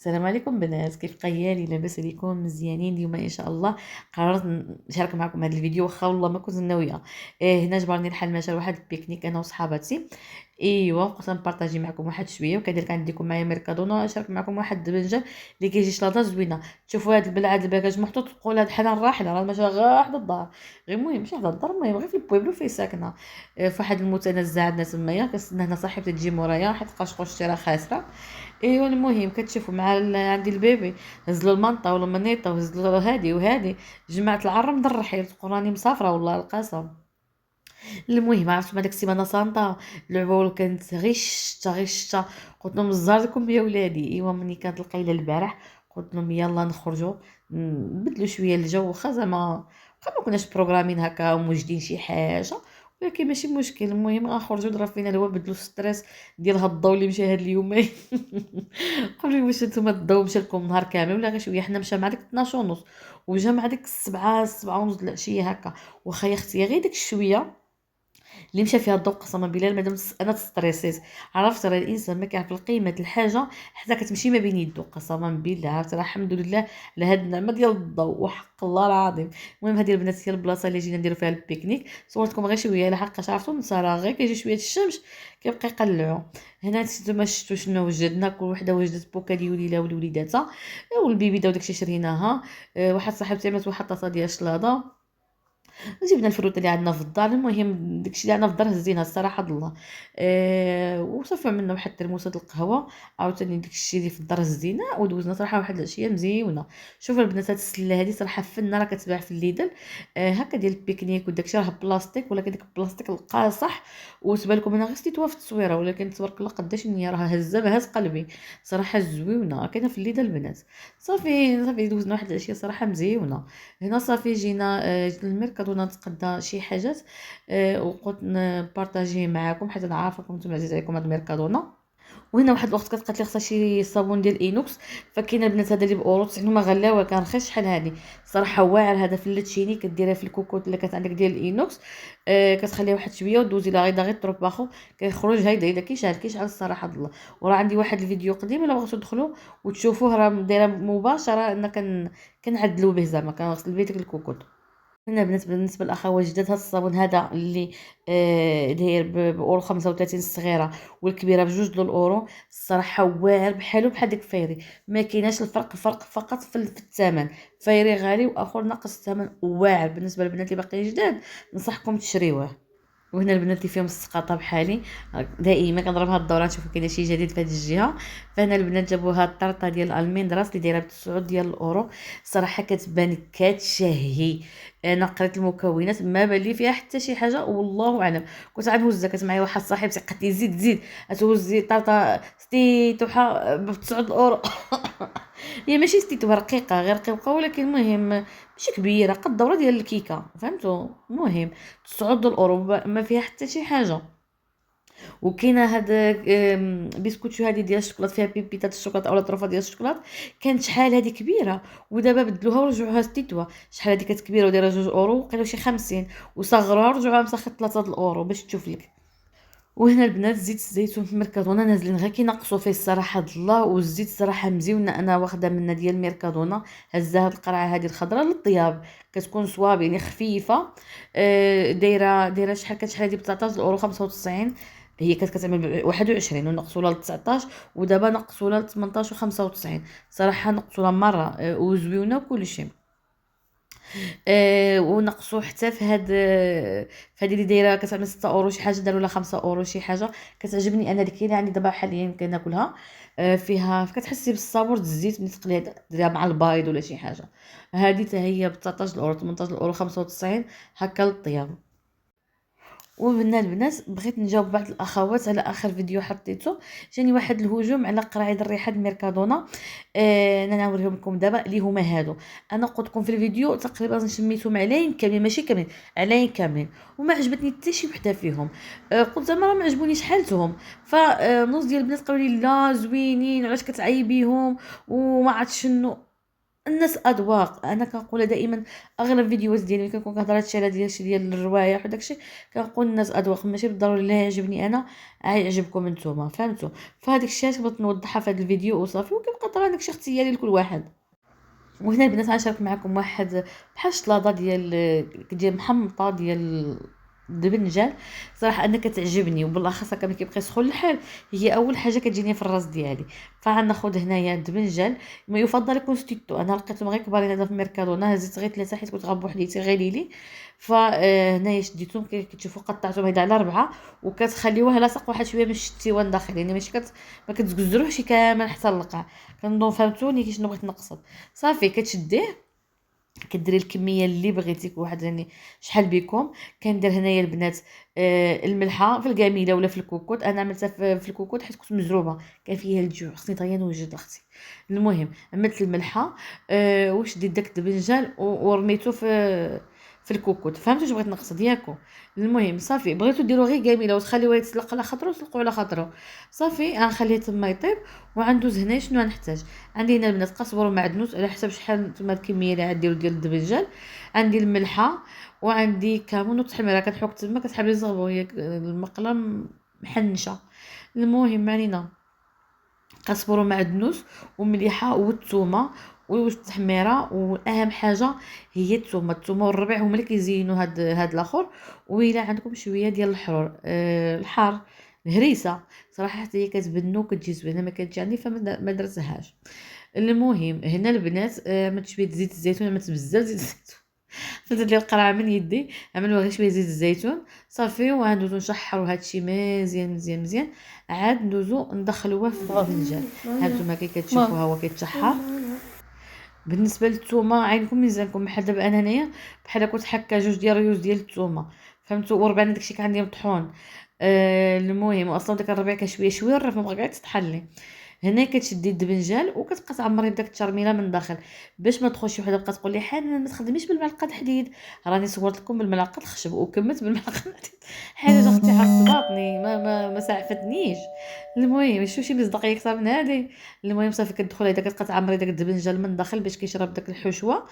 السلام عليكم بنات، كيف قيالي؟ لاباس عليكم؟ مزيانين؟ اليوم ان شاء الله قررت نشارك معكم هذا الفيديو، واخا والله ما كنت ناويه. هنا جبرني الحال مشى واحد البيكنيك انا وصحاباتي. ايوا قلت نبارطاجي معكم واحد شويه، وكذلك عندكم معايا ميركادونا نشارك معكم واحد البنجه اللي كيجي شلاضه زوينه. تشوفوا هذا البلعه الباكاج محطوط، تقول هذا الحنان راحله راه ماشي غير حدا الدار، غير المهم ماشي حدا الدار، المهم غير في البويبلو فيه ساكنه. فواحد المتنزه عندنا تمايا كنستنى هنا صاحبتي تجي مورايا حيت قاشقوش راه خاسره. ايوا المهم كتشوفوا مع عندي البيبي، هزلوا المنطه ولا المنيطه وهزلوا هادي وهادي، جمعت العرم من الرحيل تقول راني مسافره والله القسم. المهم عرفت مع داك السيمانه سانتا لعبوا كانت غير الشتا. قلت لهم الزهر لكم يا ولادي. ايوا ملي كانت القيله البارح قلت لهم يلا نخرجوا نبدلوا شويه الجو، واخا زعما واخا ما كناش بروغرامين هكا وموجدين شي حاجه، ولكن ماشي مشكل. المهم غنخرجوا ضرب فينا الهوا بدلوا الستريس ديال هاد الضو اللي مشى هاد اليومين. قولوا لي واش نتوما الضو مشى لكم نهار كامل ولا غير شويه؟ حنا مشى مع ديك 12 ونص وجا مع ديك 7 ونص د العشيه هكا. واخا يا اختي غير ديك الشويه اللي مشى فيها الضوء قسما بالله المدام انا تستريسيت. عرفت راه الانسان ما كيعرف قيمه الحاجه حتى كتمشي ما بين يدو، قسما بالله. عرفت راه الحمد لله على هاد النعمه ديال الضوء وحق الله العظيم. المهم هذه البنات هي البلاصه اللي جينا نديرو فيها البيكنيك، صورتكم غير شويه لحقاش عرفتوا النساء راه غير كيجي شويه الشمس كيبقى يقلعوا. هنا نتوما شفتوا شنو وجدنا، كل وحده وجدت بوكا ديال وليدها ولوليداتها، والبيبي دا وداكشي شريناها. واحد صاحبتي عملت واحد طاسه ديال الشلاضه، جبنا الفروت اللي عندنا في الدار. المهم داكشي اللي عندنا في الدار هزينها الصراحه الله. وصافي عملنا واحد ترموسه القهوه عاوتاني داكشي اللي في الدار هزينا ودوزنا صراحه واحد العشيه مزيونه. شوفوا البنات هاد السله هذه صراحه فنه، راه كتباع في الليدل. هكا ديال البيكنيك وداكشي راه بلاستيك، ولكن داك البلاستيك القاصح. وتبان لكم انا غير ستيتوها في التصويره، ولكن تبارك الله قداش هي راه هزه بهز قلبي صراحه زوينه، كاينه في الليدل البنات. صافي دوزنا واحد العشيه صراحه مزيونه. هنا صافي جينا الميركادونا نتقدى شي حاجات. وقلت نبارطاجيه معاكم حيت انا عارفه راكم عزيز عليكم هاد الميركادونا. وهنا واحد الاخت قالت لي خصها شي صابون ديال اينوكس، فكاين البنات هذا اللي باورو 90 ما غلاوه كان رخيص شحال هادي. صراحه واعر هذا في اللاتشيني، كديرها في الكوكوط اللي كانت عندك ديال الاينوكس. كتخليها واحد شويه ودوزي لها غير طروب باخو كيخرج هيدا كيشعل الصراحه الله. وراه عندي واحد الفيديو قديم الا بغيتو تدخلوا وتشوفوه، راه دايره مباشره ان كنعدلوا به زعما كنغسل به ديك الكوكوط. هنا بالنسبه للاخوات جداد، هذا الصابون هذا اللي داير باورو 35 الصغيره، والكبيره بجوج د الاورو. الصراحه واعر بحالو بحال ديك فايري، ما كايناش الفرق فقط في الثمن. فايري غالي واخر ناقص الثمن، واعر بالنسبه للبنات اللي باقيين جداد ننصحكم تشريوه. وهنا البنات اللي فيهم السقاطه بحالي دائما كنضرب هاد الدوران نشوف كاين شي جديد في هذه الجهه. فهنا البنات جابوا هاد الطرطه ديال الميندراس اللي دايره ب 9 ديال الاورو. صراحه كتبان كتشهي. انا قريت المكونات ما بان لي فيها حتى شي حاجه والله اعلم. كنت غنهزها، كانت معايا واحد صاحبتي قالت لي زيد توزي طرطه ستيتوحه ب 9 الاورو. هي ماشي ستيتوها رقيقه غير رقيقه، ولكن المهم ماشي كبيره قد الدوره ديال الكيكه، فهمتوا؟ المهم 9 الاورو ما فيها حتى شي حاجه. وكاينه هاد بسكوتشو هادي ديال الشوكولات فيها بيبيتات الشوكولات اولا طروفه ديال الشوكولات. كانت شحال هادي كبيره ودابا بدلوها ورجعوها ستيتوا. شحال هادي كانت كبيره ودايره 2 اورو وقيلوا شي 50، وصغروها ورجعوها مسخه 3 الاورو باش تشوف لك. وهنا البنات زيت الزيتون في ميركادونا نازلين غير كينقصوا فيه الصراحه د الله. والزيت صراحه مزيونه، انا واخده منها ديال ميركادونا. هزها هاد القرعه هادي الخضراء للطياب، كتكون صواب يعني خفيفه. دايره شحال كانت شحال هادي ب 19 اورو 95. هي كانت كتعمل 21 ونقصوا لها ل 19، ودابا نقصوا لها ل 18 و 95. صراحه نقصوا لها مره وزويونه وكلشي. ونقصوا حتى في هاد اللي دايره كتعمل 6 اورو شي حاجه داروا لها 5 اورو شي حاجه. كتعجبني انا ديك اللي عندي دابا حاليا كناكلها. فيها كتحسي بالصابور د الزيت ملي تقليها ديرها مع البيض ولا شي حاجه. هذه حتى هي ب 19 اورو 18 اورو 95 هكا للطياب. ومن البنات بغيت نجاوب بعض الاخوات على اخر فيديو حطيته. جاني واحد الهجوم على قراعيد الريحه الميركادونا. انا نوريهم لكم دابا اللي هما هادو. انا قلت لكم في الفيديو تقريبا شميتهم علين كاملين ماشي كاملين، علين كاملين، وما عجبتني حتى شي وحده فيهم. قلت زعما راه ما عجبونيش حالتهم. فنص ديال البنات قالوا لي لا زوينين علاش كتعيبيهم وما عرفت شنو. الناس اذواق. انا كنقولها دائما، اغلب فيديوهات ديالي ملي كنكون كنهضر هادشي على ديال الروايح وداكشي، كنقول الناس اذواق، ماشي بالضروري لا يعجبني انا يعجبكم نتوما، فهمتوا؟ فهاديك الشيء علاش بغيت نوضحها في هذا الفيديو وصافي. وكيبقى طبعا داكشي اختياري لكل واحد. وهنا البنات غنشارك معكم واحد بحال الشلاضه ديال محمطه ديال الدبنجال. صراحه انا كتعجبني، وبالاخص هكا ملي كيبقى يسخن الحال، هي اول حاجه كتجيني في الراس ديالي. فغناخذ هنايا الدبنجال، ما يفضل يكون ستيتو، انا لقيتهم غير كبارين هذا في ميركادونا، هزيت غير 3 حيت كنت غنبوح ليتي غالي لي. فهنايا شديتهم كتشوفوا قطعتهم هيدا على 4، وكتخليوه لاصق واحد شويه من الشتيوان داخل، يعني ماشي ما كتزكزروهش كامل حتى اللقع. كنظن فهمتوني كي شنو بغيت نقصد. صافي كتشديه، كديري الكميه اللي بغيتي واحد، يعني شحال بيكم. كندير هنايا البنات الملحه في الكاميله ولا في الكوكوط. انا عملتها في الكوكوط حيت كنت مزروبه، كان فيها الجوع، خصني طيان نوجد اختي. المهم عملت الملحه وشديت داك الدبنجال ورميته في الكوكوط. فهمتوا واش بغيت نقصد ياكو؟ المهم صافي، بغيتو ديروا غير كاميله وتخليوه يتسلق على خاطرو، سلقوا على خاطرو. صافي غنخليه تما يطيب. وغندوز هنا شنو غنحتاج. عندي هنا البنات قزبر ومعدنوس على حسب شحال نتوما الكميه اللي غديروا ديال الدبنجال. عندي الملحه، وعندي كمون والتحميره كنحك تما، كتحبي الزغبه وهي المقله محنشه. المهم علينا قزبر ومعدنوس ومليحه والثومه والتحميره. واهم حاجه هي الثومه والربيع هما اللي كيزينوا هاد الاخر. وإلا عندكم شويه ديال الحرور الحار، الهريسه، صراحه حتى هي كتبنو وكتجي زوينه، ما كانتش عندي فما درتهاش. المهم هنا البنات عملت شويه زيت الزيتون، عملت بزاف زيت الزيتون فدرت لي القرعه من يدي، عملوا غير شويه زيت الزيتون. صافي وغندوزو نشحروا هادشي مزيان مزيان مزيان. عاد ندوزو ندخلوه في الفنجان. هانتوما كي كتشوفوها هو كيتشحر. بالنسبه للثومه عينكم ميزانكم، بحال دابا انا هنايا بحال كنت حكا 2 ديال ريوس ديال الثومه، فهمتوا؟ وربعنا داكشي كان عندي مطحون. المهم اصلا داك الربيع كان شويه شويه الرف ما بغا تطحن. هنا كتشدي الدبنجال وكتبقى تعمري بداك التشرميله من الداخل، باش ما تدخلش شي وحده بقى تقول لي حنان ما تخدميش بالملعقه الحديد. راني صورت لكم بالملعقه الخشب وكملت بالملعقه الحديد. حاجه اختي حصداتني ما سعفتنيش. المهم شو شي مصداقيه اكثر من هذه. المهم صافي كتدخلي هذا كتبقى تعمري داك الدبنجال من الداخل باش كيشرب داك الحشوه.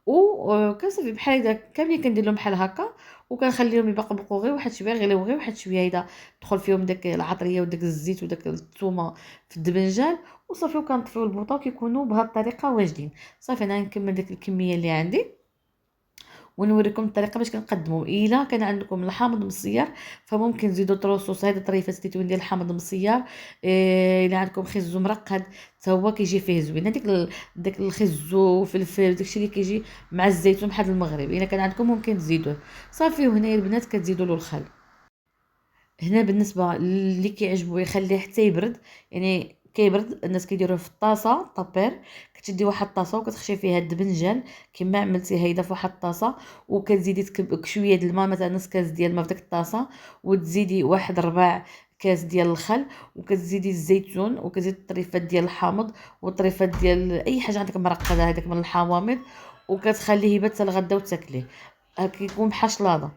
وكنصافي بحال هكا كاملين كندير لهم بحال هكا، وكنخليهم يبقبقوا غير واحد شويه، يغليو غير واحد شويه، هيدا دخل فيهم داك العطريه وداك الزيت وداك الثومه في الدبنجال. وصافي وكنطفيو البوطه وكيكونوا بهذه الطريقه واجدين. صافي انا نكمل داك الكميه اللي عندي ونوريكم الطريقه باش كنقدموا. الا كان عندكم الحامض مصيار فممكن تزيدوا طروسوس، هذا طريفه الزيتون ديال الحامض مصيار. الا عندكم خز مرقد حتى هو كيجي فيه زوين، هذيك داك الخز وفلفل داكشي اللي كيجي مع الزيتون بحال المغرب. الا كان عندكم ممكن تزيدوه. صافي وهنا البنات كتزيدوا له الخل. هنا بالنسبه اللي كيعجبو يخليه حتى يبرد، يعني كيبرد الناس كيديروه في الطاسه طابير. كتشدي واحد الطاسه وكتخشي فيها الدبنجان كما عملتي هيدا في واحد الطاسه، وكتزيدي شويه د الماء، مثلا نص كاس ديال الماء في ديك الطاسه، وتزيدي واحد ربع كاس ديال الخل، وكتزيدي الزيتون، وكتزيدي الطريفات ديال الحامض والطريفات ديال اي حاجه عندك مرقده هذاك من الحوامض، وكتخليه يبات حتى الغدا وتاكليه. كيكون بحال شلاضه.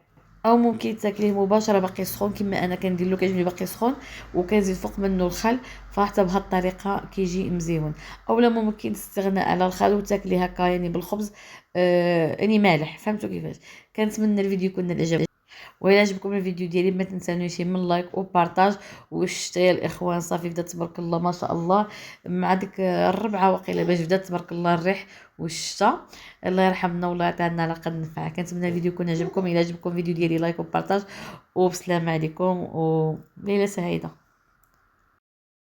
او ممكن تاكليه مباشره باقي سخون كما انا كندير له، كيعجبني باقي سخون وكنزيد فوق منه الخل، فحتى بهذه الطريقه كيجي مزيون. اولا ممكن تستغنى على الخل وتاكليه هكا يعني بالخبز يعني مالح. فهمتوا كيفاش؟ كنتمنى الفيديو يكون العجب. وإلا عجبكم الفيديو ديالي ما تنسانوش من لايك وبارطاج والشتا يا الاخوان. صافي بدات تبارك الله ما شاء الله مع ديك الربعه وقيله باش بدات تبارك الله الريح والشتا. الله يرحمنا والله يعطينا على قد نفع. كنتمنى الفيديو يكون عجبكم. الا عجبكم الفيديو ديالي لايك وبارطاج، وبسلام عليكم وليله سعيده.